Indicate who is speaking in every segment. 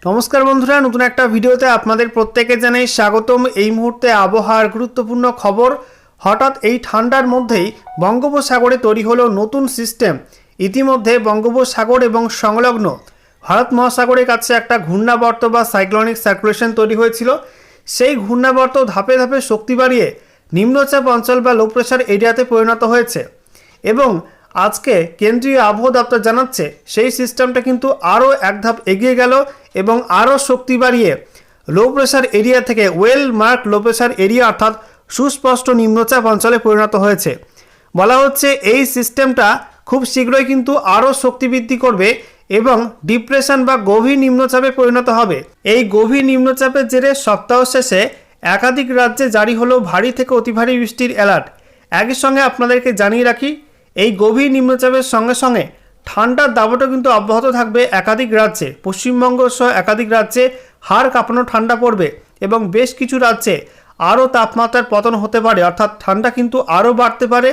Speaker 1: नमस्कार बंधुरा नतून एक भिडियोते आपनादेर प्रत्येके जानाई स्वागतम। এই মুহূর্তে আবহাওয়ার গুরুত্বপূর্ণ খবর। হঠাৎ এই ঠান্ডার মধ্যেই বঙ্গোপসাগরে তৈরি হলো নতুন সিস্টেম। ইতিমধ্যে বঙ্গোপসাগর এবং সংলগ্ন ভারত মহাসাগরের কাছে একটা ঘূর্ণাবর্ত বা সাইক্লোনিক সার্কুলেশন তৈরি হয়েছিল। সেই ঘূর্ণাবর্ত ধাপে ধাপে শক্তি বাড়িয়ে নিম্নচাপ অঞ্চল বা লো প্রেশার এরিয়াতে পরিণত হয়েছে এবং আজকে কেন্দ্রীয় আবহাওয়া দপ্তর জানাচ্ছে সেই সিস্টেমটা কিন্তু আরও এক ধাপ এগিয়ে গেল এবং আরও শক্তি বাড়িয়ে লো প্রেশার এরিয়া থেকে well mark low pressure area অর্থাৎ সুস্পষ্ট নিম্নচাপ অঞ্চলে পরিণত হয়েছে। বলা হচ্ছে এই সিস্টেমটা খুব শীঘ্রই কিন্তু আরও শক্তি বৃদ্ধি করবে এবং ডিপ্রেশন বা গভীর নিম্নচাপে পরিণত হবে। এই গভীর নিম্নচাপের জেরে সপ্তাহ শেষে একাধিক রাজ্যে জারি হলো ভারী থেকে অতি ভারী বৃষ্টির অ্যালার্ট। একই সঙ্গে আপনাদেরকে জানিয়ে রাখি এই গভীর নিম্নচাপের সঙ্গে সঙ্গে ঠান্ডার দাপটও কিন্তু অব্যাহত থাকবে একাধিক রাজ্যে। পশ্চিমবঙ্গ সহ একাধিক রাজ্যে হাড় কাঁপানো ঠান্ডা পড়বে এবং বেশ কিছু রাজ্যে আরও তাপমাত্রার পতন হতে পারে, অর্থাৎ ঠান্ডা কিন্তু আরও বাড়তে পারে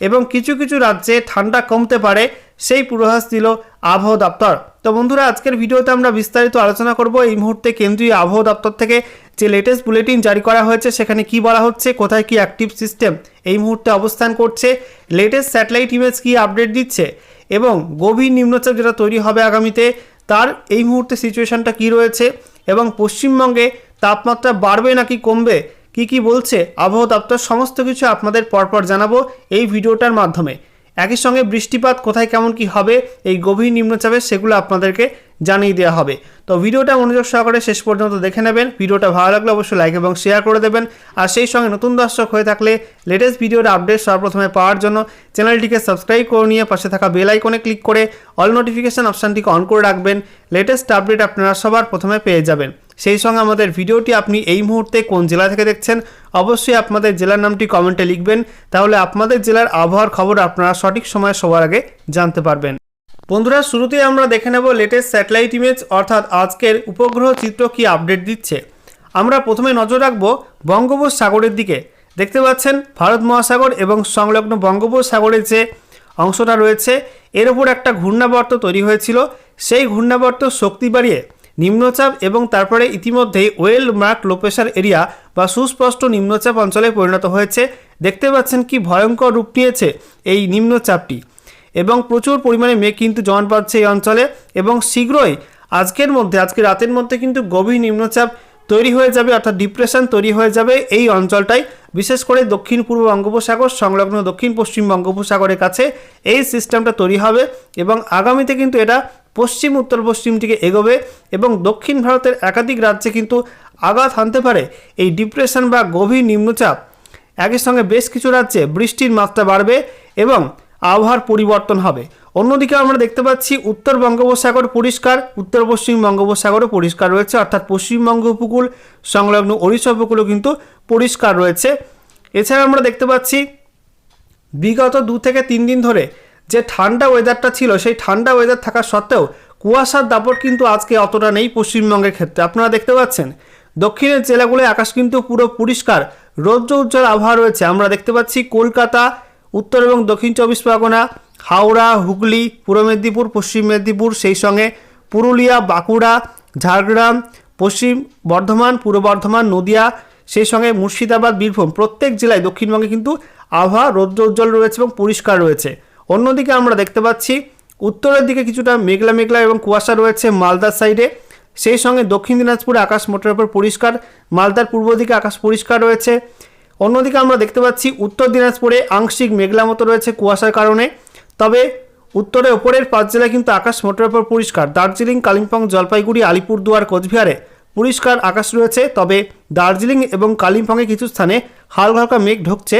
Speaker 1: এবং কিছু কিছু রাজ্যে ঠান্ডা কমতে পারে, সেই পূর্বাভাস দিল আবহাওয়া দপ্তর। তো বন্ধুরা আজকের ভিডিওতে আমরা বিস্তারিত আলোচনা করব এই মুহূর্তে কেন্দ্রীয় আবহাওয়া দপ্তর থেকে যে লেটেস্ট বুলেটিন জারি করা হয়েছে সেখানে কি বলা হচ্ছে, কোথায় কি অ্যাক্টিভ সিস্টেম এই মুহূর্তে অবস্থান করছে, লেটেস্ট স্যাটেলাইট ইমেজ কি আপডেট দিচ্ছে এবং গভীর নিম্নচাপ যেটা তৈরি হবে আগামীতে তার এই মুহূর্তে সিচুয়েশনটা কি রয়েছে এবং পশ্চিমবঙ্গে তাপমাত্রা বাড়বে নাকি কমবে, কি বলছে আবহাওয়া দপ্তর, সমস্ত কিছু আপনাদের পরপর জানাবো এই ভিডিওটার মাধ্যমে। একই সঙ্গে বৃষ্টিপাত কোথায় কেমন কি হবে এই গভীর নিম্নচাপে সেগুলো আপনাদেরকে জানিয়ে দেওয়া হবে। তো ভিডিওটা মনোযোগ সহকারে শেষ পর্যন্ত দেখে নেবেন। ভিডিওটা ভালো লাগলে অবশ্যই লাইক এবং শেয়ার করে দেবেন। আর সেই সঙ্গে নতুন দর্শক হয়ে থাকলে লেটেস্ট ভিডিওর আপডেট সর্বপ্রথমে পাওয়ার জন্য চ্যানেলটিকে সাবস্ক্রাইব করে নিয়ে পাশে থাকা বেল আইকনে ক্লিক করে অল নোটিফিকেশান অপশানটিকে অন করে রাখবেন। লেটেস্ট আপডেট আপনারা সবার প্রথমে পেয়ে যাবেন। সেই সঙ্গে আমাদের ভিডিওটি আপনি এই মুহূর্তে কোন জেলা থেকে দেখছেন অবশ্যই আপনাদের জেলার নামটি কমেন্টে লিখবেন, তাহলে আপনাদের জেলার আবহাওয়ার খবর আপনারা সঠিক সময়ে সবার আগে জানতে পারবেন। বন্ধুরা শুরুতেই আমরা দেখে নেব লেটেস্ট স্যাটেলাইট ইমেজ অর্থাৎ আজকের উপগ্রহ চিত্র কি আপডেট দিচ্ছে। আমরা প্রথমে নজর রাখব বঙ্গোপসাগরের দিকে। দেখতে পাচ্ছেন ভারত মহাসাগর এবং সংলগ্ন বঙ্গোপসাগরের যে অংশটা রয়েছে এর ওপর একটা ঘূর্ণাবর্ত তৈরি হয়েছিল। সেই ঘূর্ণাবর্ত শক্তি বাড়িয়ে নিম্নচাপ এবং তারপরে ইতিমধ্যেই well mark low pressure area বা সুস্পষ্ট নিম্নচাপ অঞ্চলে পরিণত হয়েছে। দেখতে পাচ্ছেন কি ভয়ঙ্কর রূপ নিয়েছে এই নিম্নচাপটি এবং প্রচুর পরিমাণে মেঘ কিন্তু জমাট বাঁধছে এই অঞ্চলে এবং শীঘ্রই আজকে রাতের মধ্যে কিন্তু গভীর নিম্নচাপ তৈরি হয়ে যাবে, অর্থাৎ ডিপ্রেশন তৈরি হয়ে যাবে এই অঞ্চলটায়, বিশেষ করে দক্ষিণ পূর্ব বঙ্গোপসাগর সংলগ্ন দক্ষিণ পশ্চিম বঙ্গোপসাগরের কাছে এই সিস্টেমটা তৈরি হবে এবং আগামীতে কিন্তু এটা পশ্চিম উত্তর পশ্চিম দিকে এগোবে এবং দক্ষিণ ভারতের একাধিক রাজ্যে কিন্তু আঘাত হানতে পারে এই ডিপ্রেশন বা গভীর নিম্নচাপ। একই সঙ্গে বেশ কিছু রাজ্যে বৃষ্টির মাত্রা বাড়বে এবং আবহাওয়ার পরিবর্তন হবে। অন্যদিকে আমরা দেখতে পাচ্ছি উত্তর বঙ্গোপসাগর পরিষ্কার, উত্তর পশ্চিম বঙ্গোপসাগরও পরিষ্কার রয়েছে, অর্থাৎ পশ্চিমবঙ্গ উপকূল সংলগ্ন ওড়িশা উপকূলও কিন্তু পরিষ্কার রয়েছে। এছাড়া আমরা দেখতে পাচ্ছি বিগত 2 থেকে 3 দিন ধরে যে ঠান্ডা ওয়েদারটা ছিল সেই ঠান্ডা ওয়েদার থাকা সত্ত্বেও কুয়াশার দাপট কিন্তু আজকে অতটা নেই পশ্চিমবঙ্গের ক্ষেত্রে। আপনারা দেখতে পাচ্ছেন দক্ষিণের জেলাগুলোয় আকাশ কিন্তু পুরো পরিষ্কার, রৌদ্র উজ্জ্বল আবহাওয়া রয়েছে। আমরা দেখতে পাচ্ছি কলকাতা, উত্তর এবং দক্ষিণ 24 পরগনা, হাওড়া, হুগলি, পূর্ব মেদিনীপুর, পশ্চিম মেদিনীপুর, সেই সঙ্গে পুরুলিয়া, বাঁকুড়া, ঝাড়গ্রাম, পশ্চিম বর্ধমান, পূর্ব বর্ধমান, নদিয়া, সেই সঙ্গে মুর্শিদাবাদ, বীরভূম, প্রত্যেক জেলায় দক্ষিণবঙ্গে কিন্তু আবহাওয়া রৌদ্র উজ্জ্বল রয়েছে এবং পরিষ্কার রয়েছে। অন্যদিকে আমরা দেখতে পাচ্ছি উত্তরের দিকে কিছুটা মেঘলা মেঘলা এবং কুয়াশা রয়েছে মালদার সাইডে, সেই সঙ্গে দক্ষিণ দিনাজপুরে আকাশ মোটের উপর পরিষ্কার, মালদার পূর্ব দিকে আকাশ পরিষ্কার রয়েছে। অন্যদিকে আমরা দেখতে পাচ্ছি উত্তর দিনাজপুরে আংশিক মেঘলা মতো রয়েছে কুয়াশার কারণে, তবে উত্তরে ওপরের 5 জেলায় কিন্তু আকাশ মোটের উপর পরিষ্কার। দার্জিলিং, কালিম্পং, জলপাইগুড়ি, আলিপুরদুয়ার, কোচবিহারে পরিষ্কার আকাশ রয়েছে, তবে দার্জিলিং এবং কালিম্পংয়ে কিছু স্থানে হালকা হালকা মেঘ ঢুকছে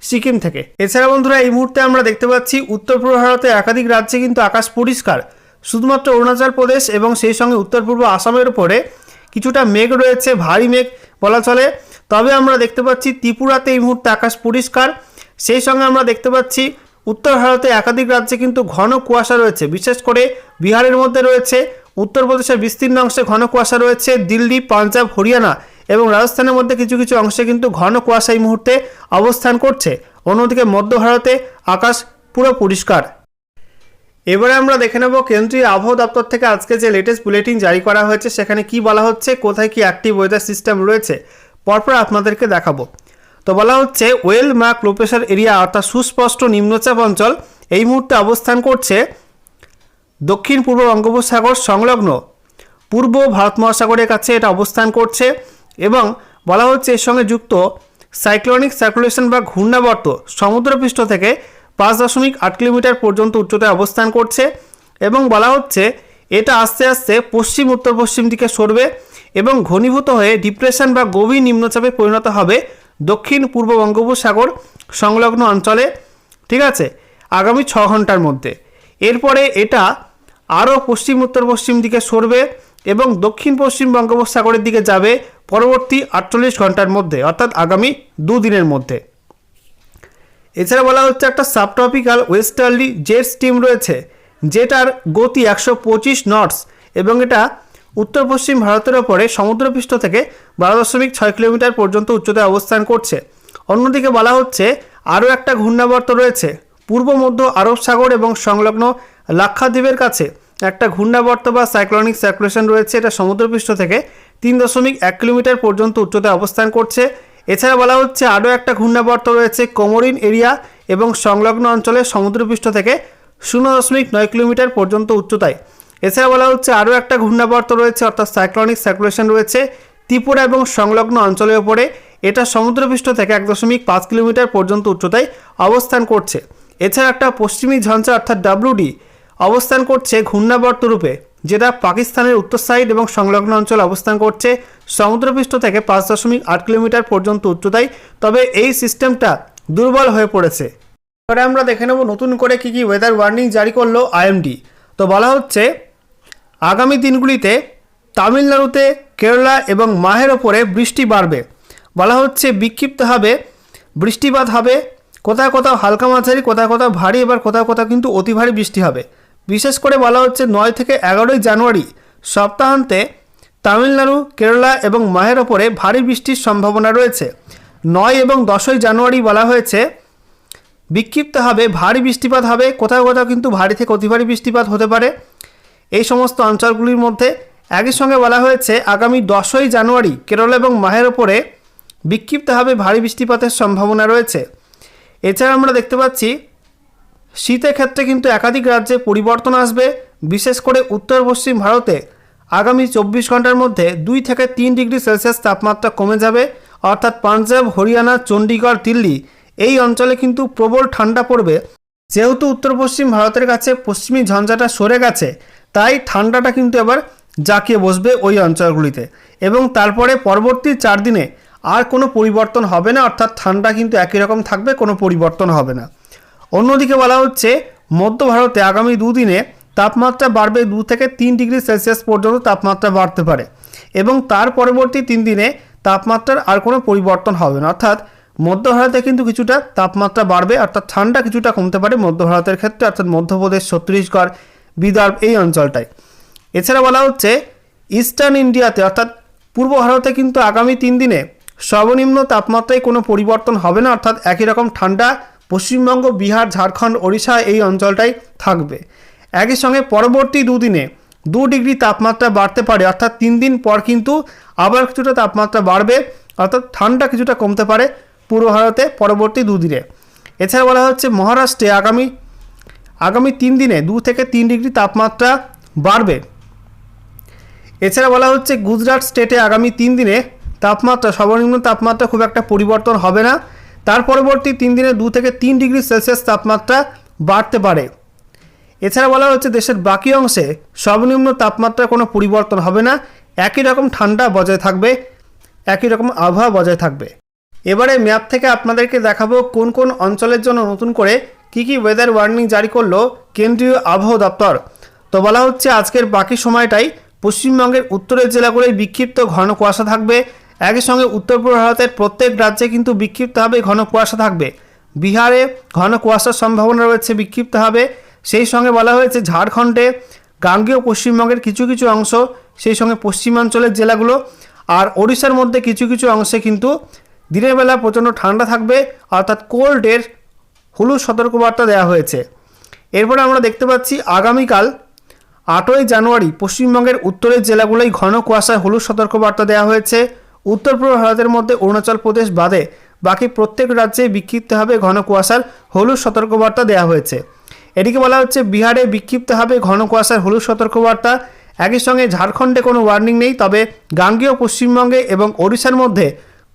Speaker 1: সিকিম থেকে। এছাড়া বন্ধুরা এই মুহূর্তে আমরা দেখতে পাচ্ছি উত্তর পূর্ব ভারতে একাধিক রাজ্যে কিন্তু আকাশ পরিষ্কার, শুধুমাত্র অরুণাচল প্রদেশ এবং সেই সঙ্গে উত্তর পূর্ব আসামের উপরে কিছুটা মেঘ রয়েছে, ভারী মেঘ বলা চলে। তবে আমরা দেখতে পাচ্ছি ত্রিপুরাতে এই মুহূর্তে আকাশ পরিষ্কার। সেই সঙ্গে আমরা দেখতে পাচ্ছি উত্তর ভারতে একাধিক রাজ্যে কিন্তু ঘন কুয়াশা রয়েছে, বিশেষ করে বিহারের মধ্যে রয়েছে, উত্তরপ্রদেশের বিস্তীর্ণ অংশে ঘন কুয়াশা রয়েছে, দিল্লি, পাঞ্জাব, হরিয়ানা এবং রাজস্থানের মধ্যে কিছু কিছু অংশে কিন্তু ঘন কুয়াশা এই মুহূর্তে অবস্থান করছে। অন্যদিকে মধ্য ভারতে আকাশ পুরো পরিষ্কার। এবারে আমরা দেখে নেব কেন্দ্রীয় আবহাওয়া দপ্তর থেকে আজকে যে লেটেস্ট বুলেটিন জারি করা হয়েছে সেখানে কি বলা হচ্ছে, কোথায় কি অ্যাক্টিভ ওয়েদার সিস্টেম রয়েছে, পরপর আপনাদেরকে দেখাবো। তো বলা হচ্ছে well mark low pressure area অর্থাৎ সুস্পষ্ট নিম্নচাপ অঞ্চল এই মুহূর্তে অবস্থান করছে দক্ষিণ পূর্ব বঙ্গোপসাগর সংলগ্ন পূর্ব ভারত মহাসাগরের কাছে এটা অবস্থান করছে এবং বলা হচ্ছে এর সঙ্গে যুক্ত সাইক্লোনিক সার্কুলেশন বা ঘূর্ণাবর্ত সমুদ্রপৃষ্ঠ থেকে 5.8 কিলোমিটার পর্যন্ত উচ্চতায় অবস্থান করছে এবং বলা হচ্ছে এটা আস্তে আস্তে পশ্চিম উত্তর পশ্চিম দিকে সরবে এবং ঘনীভূত হয়ে ডিপ্রেশন বা গভীর নিম্নচাপে পরিণত হবে দক্ষিণ পূর্ব বঙ্গোপসাগর সংলগ্ন অঞ্চলে, ঠিক আছে, আগামী 6 ঘন্টার মধ্যে। এরপরে এটা আরও পশ্চিম উত্তর পশ্চিম দিকে সরবে এবং দক্ষিণ পশ্চিম বঙ্গোপসাগরের দিকে যাবে পরবর্তী 48 ঘন্টার মধ্যে, অর্থাৎ আগামী 2 দিনের মধ্যে। এছাড়া বলা হচ্ছে একটা সাবট্রপিক্যাল ওয়েস্টার্লি জেট স্টিম রয়েছে যেটার গতি 125 নটস এবং এটা উত্তর পশ্চিম ভারতের ওপরে সমুদ্রপৃষ্ঠ থেকে 12.6 কিলোমিটার পর্যন্ত উচ্চতায় অবস্থান করছে। অন্যদিকে বলা হচ্ছে আরও একটা ঘূর্ণাবর্ত রয়েছে পূর্ব মধ্য আরব সাগর এবং সংলগ্ন লাক্ষাদ্বীপের কাছে একটা ঘূর্ণাবর্ত বা সাইক্লোনিক সার্কুলেশন রয়েছে, এটা সমুদ্রপৃষ্ঠ থেকে 3.1 কিলোমিটার পর্যন্ত উচ্চতায় অবস্থান করছে। এছাড়া বলা হচ্ছে আরও একটা ঘূর্ণাবর্ত রয়েছে কোমোরিন এরিয়া এবং সংলগ্ন অঞ্চলে সমুদ্রপৃষ্ঠ থেকে 0.9 কিলোমিটার পর্যন্ত উচ্চতায়। এছাড়া বলা হচ্ছে আরও একটা ঘূর্ণাবর্ত রয়েছে অর্থাৎ সাইক্লোনিক সার্কুলেশন রয়েছে ত্রিপুরা এবং সংলগ্ন অঞ্চলের ওপরে, এটা সমুদ্রপৃষ্ঠ থেকে 1.5 কিলোমিটার পর্যন্ত উচ্চতায় অবস্থান করছে। এছাড়া একটা পশ্চিমী ঝঞ্ঝা অর্থাৎ WD অবস্থান করছে ঘূর্ণাবর্ত রূপে, যেটা পাকিস্তানের উত্তর সাইড এবং সংলগ্ন অঞ্চলে অবস্থান করছে সমুদ্রপৃষ্ঠ থেকে 5.8 কিলোমিটার পর্যন্ত উচ্চতায়। তবে এই সিস্টেমটা দুর্বল হয়ে পড়েছে। এবারে আমরা দেখে নেব নতুন করে কি কি ওয়েদার ওয়ার্নিং জারি করলো IMD। তো বলা হচ্ছে আগামী দিনগুলিতে তামিলনাড়ুতে, কেরালা এবং মাহের ওপরে বৃষ্টি বাড়বে। বলা হচ্ছে বিক্ষিপ্তভাবে বৃষ্টিপাত হবে, কোথাও কোথাও হালকা মাঝারি, কোথাও কোথাও ভারী, এবার কোথাও কোথাও কিন্তু অতি ভারী বৃষ্টি হবে। বিশেষ করে বলা হচ্ছে 9 থেকে 11 জানুয়ারি সপ্তাহান্তে তামিলনাড়ু, কেরালা এবং মাহের ওপরে ভারী বৃষ্টির সম্ভাবনা রয়েছে। 9 এবং 10 জানুয়ারি বলা হয়েছে বিক্ষিপ্তভাবে ভারী বৃষ্টিপাত হবে, কোথাও কোথাও কিন্তু ভারী থেকে অতি ভারী বৃষ্টিপাত হতে পারে এই সমস্ত অঞ্চলগুলির মধ্যে। একই সঙ্গে বলা হয়েছে আগামী 10 জানুয়ারি কেরল এবং মাহের ওপরে বিক্ষিপ্তভাবে ভারী বৃষ্টিপাতের সম্ভাবনা রয়েছে। এছাড়া আমরা দেখতে পাচ্ছি শীতের ক্ষেত্রে কিন্তু একাধিক রাজ্যে পরিবর্তন আসবে, বিশেষ করে উত্তর পশ্চিম ভারতে আগামী 24 ঘন্টার মধ্যে 2 থেকে 3 ডিগ্রি সেলসিয়াস তাপমাত্রা কমে যাবে, অর্থাৎ পাঞ্জাব, হরিয়ানা, চণ্ডীগড়, দিল্লি এই অঞ্চলে কিন্তু প্রবল ঠান্ডা পড়বে। যেহেতু উত্তর পশ্চিম ভারতের কাছে পশ্চিমী ঝঞ্ঝাটা সরে গেছে, তাই ঠান্ডাটা কিন্তু এবার জাঁকিয়ে বসবে ওই অঞ্চলগুলিতে এবং তারপরে পরবর্তী 4 দিনে আর কোনো পরিবর্তন হবে না, অর্থাৎ ঠান্ডা কিন্তু একই রকম থাকবে, কোনো পরিবর্তন হবে না। অন্যদিকে বলা হচ্ছে মধ্য ভারতে আগামী 2 দিনে তাপমাত্রা বাড়বে 2 থেকে 3 ডিগ্রি সেলসিয়াস পর্যন্ত তাপমাত্রা বাড়তে পারে এবং তার পরবর্তী 3 দিনে তাপমাত্রার আর কোনো পরিবর্তন হবে না, অর্থাৎ মধ্য ভারতে কিন্তু কিছুটা তাপমাত্রা বাড়বে, অর্থাৎ ঠান্ডা কিছুটা কমতে পারে মধ্য ভারতের ক্ষেত্রে, অর্থাৎ মধ্যপ্রদেশ, ছত্তিশগড়, বিদর্ভ এই অঞ্চলটায়। এছাড়া বলা হচ্ছে ইস্টার্ন ইন্ডিয়াতে অর্থাৎ পূর্ব ভারতে কিন্তু আগামী 3 দিনে সর্বনিম্ন তাপমাত্রায় কোনো পরিবর্তন হবে না, অর্থাৎ একই রকম ঠান্ডা পশ্চিমবঙ্গ, বিহার, ঝাড়খণ্ড, ওড়িশা এই অঞ্চলটাই থাকবে। একই সঙ্গে পরবর্তী 2 দিনে 2 ডিগ্রি তাপমাত্রা বাড়তে পারে, অর্থাৎ 3 দিন পর কিন্তু আবার কিছুটা তাপমাত্রা বাড়বে, অর্থাৎ ঠান্ডা কিছুটা কমতে পারে পূর্ব ভারতে পরবর্তী 2 দিনে। এছাড়া বলা হচ্ছে মহারাষ্ট্রে আগামী 3 দিনে 2 থেকে 3 ডিগ্রি তাপমাত্রা বাড়বে। এছাড়া বলা হচ্ছে গুজরাট স্টেটে আগামী 3 দিনে তাপমাত্রা সর্বনিম্ন তাপমাত্রা খুব একটা পরিবর্তন হবে না, তার পরবর্তী 3 দিনে 2 থেকে 3 ডিগ্রি সেলসিয়াস তাপমাত্রা বাড়তে পারে। এছাড়া বলা হচ্ছে দেশের বাকি অংশে সর্বনিম্ন তাপমাত্রা কোনো পরিবর্তন হবে না, একই রকম ঠান্ডা বজায় থাকবে, একই রকম আবহাওয়া বজায় থাকবে। এবারে ম্যাপ থেকে আপনাদেরকে দেখাবো কোন কোন অঞ্চলের জন্য নতুন করে কি কি ওয়েদার ওয়ার্নিং জারি করলো কেন্দ্রীয় আবহাওয়া দপ্তর। তো বলা হচ্ছে আজকের বাকি সময়টাই পশ্চিমবঙ্গের উত্তরের জেলাগুলোয় বিক্ষিপ্ত ঘন কুয়াশা থাকবে। একই সঙ্গে উত্তর পূর্ব ভারতের প্রত্যেক রাজ্যে কিন্তু বিক্ষিপ্তভাবে ঘন কুয়াশা থাকবে। বিহারে ঘন কুয়াশার সম্ভাবনা রয়েছে বিক্ষিপ্তভাবে। সেই সঙ্গে বলা হয়েছে ঝাড়খণ্ডে, গাঙ্গেয় পশ্চিমবঙ্গের কিছু কিছু অংশ, সেই সঙ্গে পশ্চিমাঞ্চলের জেলাগুলো আর ওড়িশার মধ্যে কিছু কিছু অংশে কিন্তু দিনের বেলা প্রচণ্ড ঠান্ডা থাকবে, অর্থাৎ কোল্ডের হলুদ সতর্কবার্তা দেওয়া হয়েছে। এরপরে আমরা দেখতে পাচ্ছি আগামীকাল 8ই জানুয়ারি পশ্চিমবঙ্গের উত্তরের জেলাগুলোয় ঘন কুয়াশায় হলুদ সতর্কবার্তা দেওয়া হয়েছে। উত্তর পূর্ব ভারতের মধ্যে অরুণাচল প্রদেশ বাদে বাকি প্রত্যেক রাজ্যে বিক্ষিপ্তভাবে ঘন কুয়াশার হলুদ সতর্কবার্তা দেওয়া হয়েছে। এদিকে বলা হচ্ছে বিহারে বিক্ষিপ্তভাবে ঘন কুয়াশার হলুদ সতর্কবার্তা। একই সঙ্গে ঝাড়খণ্ডে কোনো ওয়ার্নিং নেই, তবে গাঙ্গেয় পশ্চিমবঙ্গে এবং ওড়িশার মধ্যে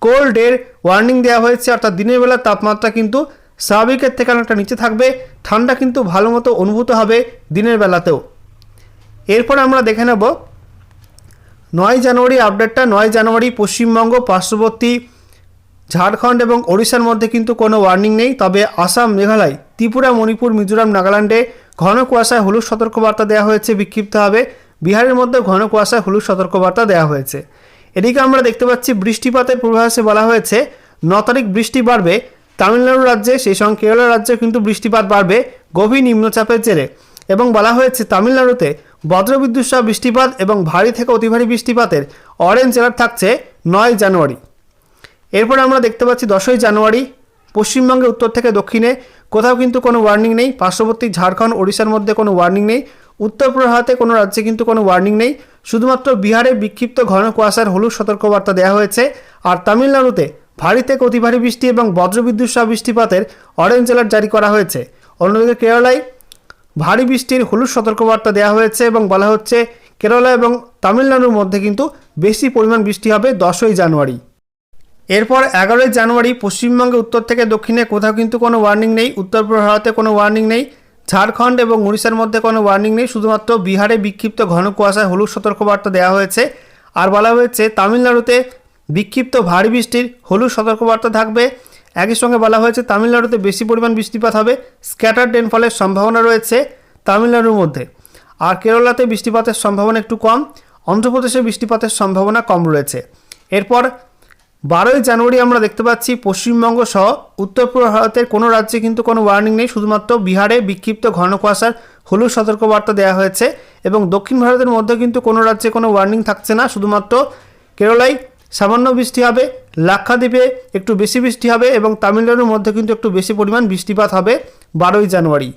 Speaker 1: কোল্ড এর ওয়ার্নিং দেওয়া হয়েছে, অর্থাৎ দিনের বেলা তাপমাত্রা কিন্তু স্বাভাবিকের থেকে অনেকটা নিচে থাকবে, ঠান্ডা কিন্তু ভালো মতো অনুভূত হবে দিনের বেলাতেও। এরপর আমরা দেখে নেব 9 জানুয়ারি আপডেটটা। 9 জানুয়ারি পশ্চিমবঙ্গ, পার্শ্ববর্তী ঝাড়খণ্ড এবং ওড়িশার মধ্যে কিন্তু কোনো ওয়ার্নিং নেই, তবে আসাম, মেঘালয়, ত্রিপুরা, মণিপুর, মিজোরাম, নাগাল্যান্ডে ঘন কুয়াশায় হলুদ সতর্কবার্তা দেওয়া হয়েছে বিক্ষিপ্তভাবে। বিহারের মধ্যে ঘন কুয়াশায় হলুদ সতর্কবার্তা দেওয়া হয়েছে। এদিকে আমরা দেখতে পাচ্ছি বৃষ্টিপাতের পূর্বাভাসে বলা হয়েছে 9 তারিখ বৃষ্টি বাড়বে তামিলনাড়ু রাজ্যে, সেই সঙ্গে কেরালা রাজ্যে কিন্তু বৃষ্টিপাত বাড়বে গভীর নিম্নচাপের জেরে। এবং বলা হয়েছে তামিলনাড়ুতে বজ্রবিদ্যুৎ সহ বৃষ্টিপাত এবং ভারী থেকে অতি ভারী বৃষ্টিপাতের অরেঞ্জ অ্যালার্ট থাকছে 9 জানুয়ারি। এরপরে আমরা দেখতে পাচ্ছি 10ই জানুয়ারি পশ্চিমবঙ্গের উত্তর থেকে দক্ষিণে কোথাও কিন্তু কোনো ওয়ার্নিং নেই। পার্শ্ববর্তী ঝাড়খণ্ড, ওড়িশার মধ্যে কোনো ওয়ার্নিং নেই। উত্তর পূর্ব ভারতে কোনো রাজ্যে কিন্তু কোনো ওয়ার্নিং নেই। শুধুমাত্র বিহারে বিক্ষিপ্ত ঘন কুয়াশার হলুদ সতর্কবার্তা দেওয়া হয়েছে। আর তামিলনাড়ুতে ভারী থেকে অতি ভারী বৃষ্টি এবং বজ্রবিদ্যুৎ সহ বৃষ্টিপাতের অরেঞ্জ অ্যালার্ট জারি করা হয়েছে। অন্যদিকে কেরালায় ভারী বৃষ্টির হলুদ সতর্কবার্তা দেওয়া হয়েছে এবং বলা হচ্ছে কেরালা এবং তামিলনাড়ুর মধ্যে কিন্তু বেশি পরিমাণ বৃষ্টি হবে 10ই জানুয়ারি। এরপর 11ই জানুয়ারি পশ্চিমবঙ্গে উত্তর থেকে দক্ষিণে কোথাও কিন্তু কোনো ওয়ার্নিং নেই। উত্তর পূর্ব ভারতে কোনো ওয়ার্নিং নেই। ঝাড়খণ্ড এবং উড়িষ্যার মধ্যে কোনো ওয়ার্নিং নেই। শুধুমাত্র বিহারে বিক্ষিপ্ত ঘন কুয়াশায় হলুদ সতর্কবার্তা দেওয়া হয়েছে। আর বলা হয়েছে তামিলনাড়ুতে বিক্ষিপ্ত ভারী বৃষ্টির হলুদ সতর্কবার্তা থাকবে। একই সঙ্গে বলা হয়েছে তামিলনাড়ুতে বেশি পরিমাণ বৃষ্টিপাত হবে, স্ক্যাটার রেনফলের সম্ভাবনা রয়েছে তামিলনাড়ুর মধ্যে। আর কেরালাতে বৃষ্টিপাতের সম্ভাবনা একটু কম, অন্ধ্রপ্রদেশে বৃষ্টিপাতের সম্ভাবনা কম রয়েছে। এরপর 12ই জানুয়ারি আমরা দেখতে পাচ্ছি পশ্চিমবঙ্গ সহ উত্তর পূর্ব ভারতের কোনো রাজ্যে কিন্তু কোনো ওয়ার্নিং নেই। শুধুমাত্র বিহারে বিক্ষিপ্ত ঘন কুয়াশার হলুদ সতর্কবার্তা দেওয়া হয়েছে এবং দক্ষিণ ভারতের মধ্যে কিন্তু কোনো রাজ্যে কোনো ওয়ার্নিং থাকছে না। শুধুমাত্র কেরালায় সামান্য বৃষ্টি হবে, লাক্ষাদ্বীপে একটু বেশি বৃষ্টি হবে এবং তামিলনাড়ুর মধ্যে কিন্তু একটু বেশি পরিমাণ বৃষ্টিপাত হবে 12ই জানুয়ারি।